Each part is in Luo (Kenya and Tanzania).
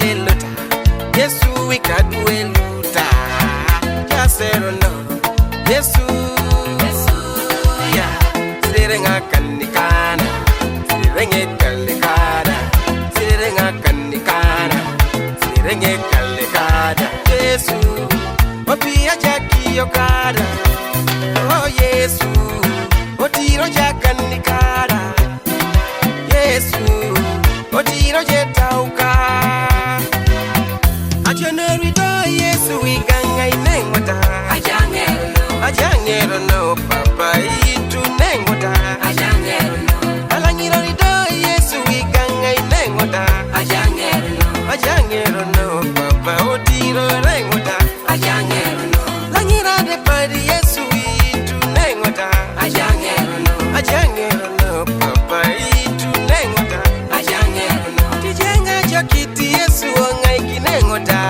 leluta Yesu ikadu eluta Just Erono Yesu ya Sirenga kanikana Sirenge kalikada Sirenga kanikana Sirenge kalikada Yesu Opia jaki yokada Oh Yesu Otiro jakanikada Yesu Otiro jetauka Ajaeongo Yesu iganga inengota Ajaeongo papa itu nengota Ajaeongo Yesu iganga inengota Ajaeongo papa otiro nengota Langira de pari Yesu itu nengota Ajaeongo papa itu nengota Tijenga jokiti Yesu ongai kinengota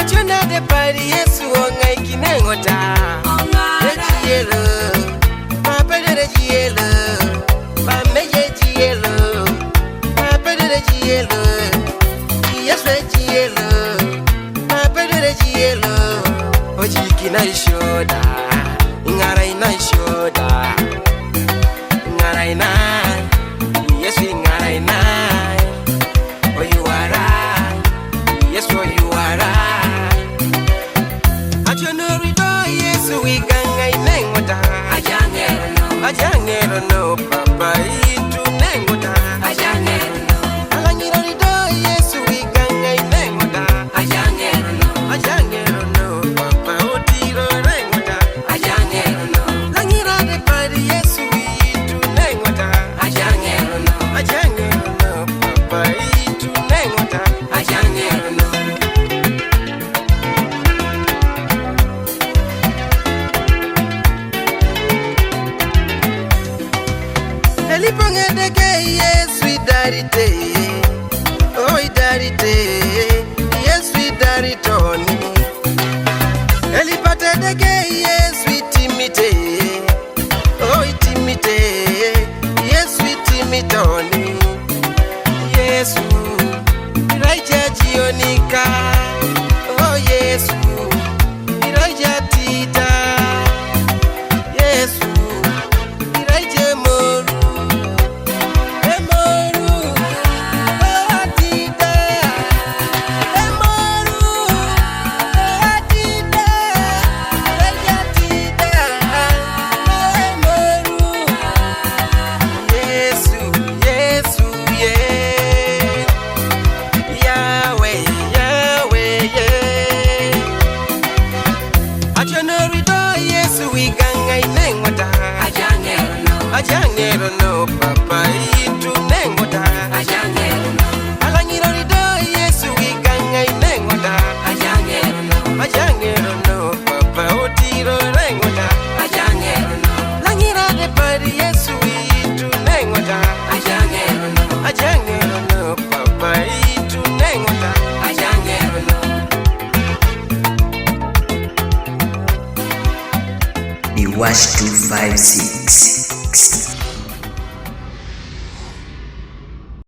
Echona de pari Yesu ongai kinengota Ejielo Mapede jielo Mameje jielo Mapede jielo Yesu jielo Mapede jielo Ojiki na ishoda Ingara ina ishoda Ingara ina Yesu ingara ina Oh you are right Yes oh you are right Ajaeongo Yesu iganga inengota Ajaeongo papa itu nengota Ajaeongo Yesu iganga inengota Ajaeongo papa otiro nengota Langira de pari Yesu itu nengota Ajaeongo papa itu nengota Elipongedeke Yesu idarite Oh idarite Yesu idaritoni Elipatedeke Yesu itimite Oh itimite Yesu itimitoni Yesu iraija jionika Oh Yesu iraija tita Yesu iraija moru Ajaeongo papa itu nengota Ajaeongo Yesu iganga inengota Ajaeongo papa otiro nengota Langira de pari Yesu itu nengota Ajaeongo papa itu nengota The Wash 256